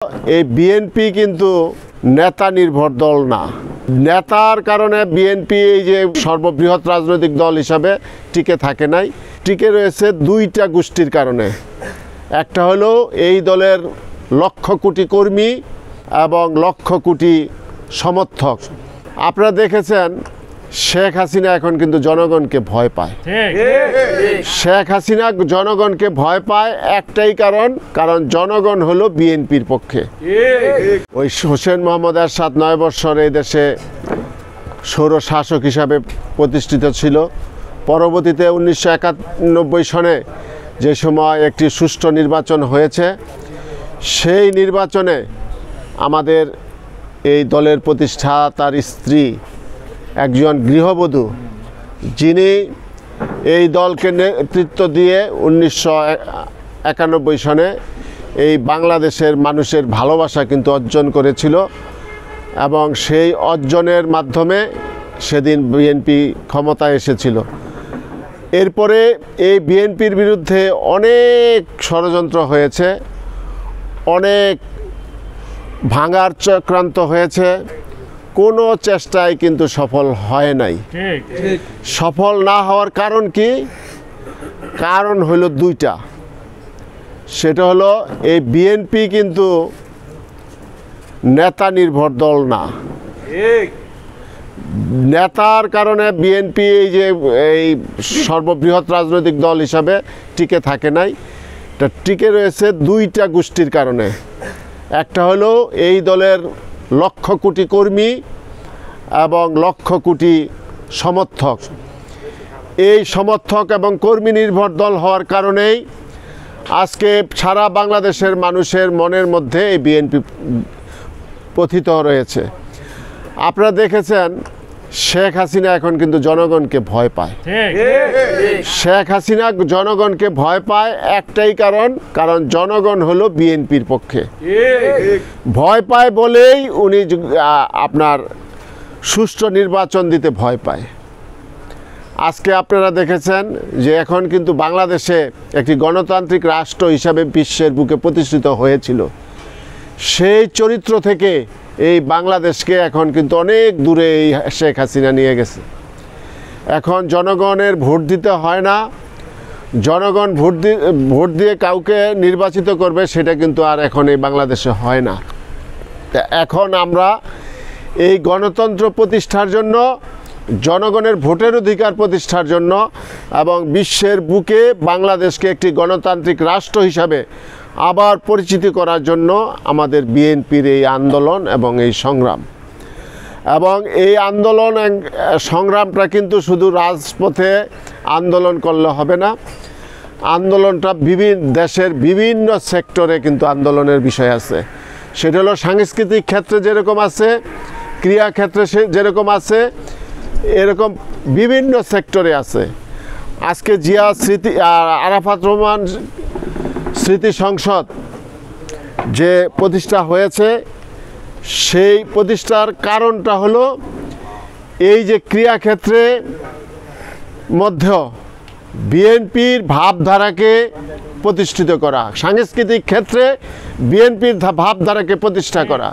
এই বিএনপি কিন্তু নেতা নির্ভর দল না। নেতার কারণে বিএনপি এই যে সর্ববৃহৎ রাজনৈতিক দল হিসাবে টিকে থাকে নাই, টিকে রয়েছে দুইটা গোষ্ঠীর কারণে। একটা হলো এই দলের লক্ষ কোটি কর্মী এবং লক্ষ কোটি সমর্থক। আপনারা দেখেছেন শেখ হাসিনা এখন কিন্তু জনগণকে ভয় পায়। শেখ হাসিনা জনগণকে ভয় পায় একটাই কারণ জনগণ হলো বিএনপির পক্ষে। ওই হোসেন মোহাম্মদ এরশাদ 9 বছর এই দেশে স্বৈরশাসক হিসাবে প্রতিষ্ঠিত ছিল। পরবর্তীতে 1991 সনে যে সময় একটি সুষ্ঠু নির্বাচন হয়েছে, সেই নির্বাচনে আমাদের এই দলের প্রতিষ্ঠাতার স্ত্রী একজন গৃহবধূ, যিনি এই দলকে নেতৃত্ব দিয়ে 1991 সনে এই বাংলাদেশের মানুষের ভালোবাসা কিন্তু অর্জন করেছিল এবং সেই অর্জনের মাধ্যমে সেদিন বিএনপি ক্ষমতায় এসেছিল। এরপরে এই বিএনপির বিরুদ্ধে অনেক ষড়যন্ত্র হয়েছে, অনেক ভাঙার চক্রান্ত হয়েছে, কোনো চেষ্টায় কিন্তু সফল হয় নাই। সফল না হওয়ার কারণ কি? কারণ হলো দুইটা। সেটা হলো এই বিএনপি কিন্তু নেতা নির্ভর দল না। নেতার কারণে বিএনপি এই যে এই সর্ববৃহৎ রাজনৈতিক দল হিসাবে টিকে থাকে নাই, এটা টিকে রয়েছে দুইটা গোষ্ঠীর কারণে। একটা হলো এই দলের লক্ষ কোটি কর্মী এবং লক্ষ কোটি সমর্থক। এই সমর্থক এবং কর্মী নির্ভর দল হওয়ার কারণেই আজকে সারা বাংলাদেশের মানুষের মনের মধ্যে এই বিএনপি পতিত রয়েছে। আপনারা দেখেছেন শেখ হাসিনা এখন কিন্তু জনগণকে ভয় পায়। শেখ হাসিনা জনগণকে ভয় পায় একটাই কারণ জনগণ হলো বিএনপির পক্ষে। ভয় পায় বলেই উনি আপনার সুষ্ঠু নির্বাচন দিতে ভয় পায়। আজকে আপনারা দেখেছেন যে এখন কিন্তু বাংলাদেশে একটি গণতান্ত্রিক রাষ্ট্র হিসাবে বিশ্বের বুকে প্রতিষ্ঠিত হয়েছিল। সেই চরিত্র থেকে এই বাংলাদেশকে এখন কিন্তু অনেক দূরে এই শেখ হাসিনা নিয়ে গেছে। এখন জনগণের ভোট দিতে হয় না, জনগণ ভোট দিয়ে কাউকে নির্বাচিত করবে, সেটা কিন্তু আর এখন এই বাংলাদেশে হয় না। এখন আমরা এই গণতন্ত্র প্রতিষ্ঠার জন্য, জনগণের ভোটের অধিকার প্রতিষ্ঠার জন্য এবং বিশ্বের বুকে বাংলাদেশকে একটি গণতান্ত্রিক রাষ্ট্র হিসাবে আবার পরিচিতি করার জন্য আমাদের বিএনপির এই আন্দোলন এবং এই সংগ্রাম। এবং এই আন্দোলন সংগ্রামটা কিন্তু শুধু রাজপথে আন্দোলন করলে হবে না, আন্দোলনটা দেশের বিভিন্ন সেক্টরে কিন্তু আন্দোলনের বিষয় আছে। সেটা হলো সাংস্কৃতিক ক্ষেত্রে যেরকম আছে, ক্রীড়া ক্ষেত্রে যেরকম আছে, এরকম বিভিন্ন সেক্টরে আছে। আজকে জিয়া স্মৃতি আরাফাত রহমান স্মৃতি সংসদ যে প্রতিষ্ঠা হয়েছে, সেই প্রতিষ্ঠার কারণটা হলো এই যে ক্রীড়াক্ষেত্রে মধ্যেও বিএনপির ভাবধারাকে প্রতিষ্ঠিত করা, সাংস্কৃতিক ক্ষেত্রে বিএনপির ভাবধারাকে প্রতিষ্ঠা করা।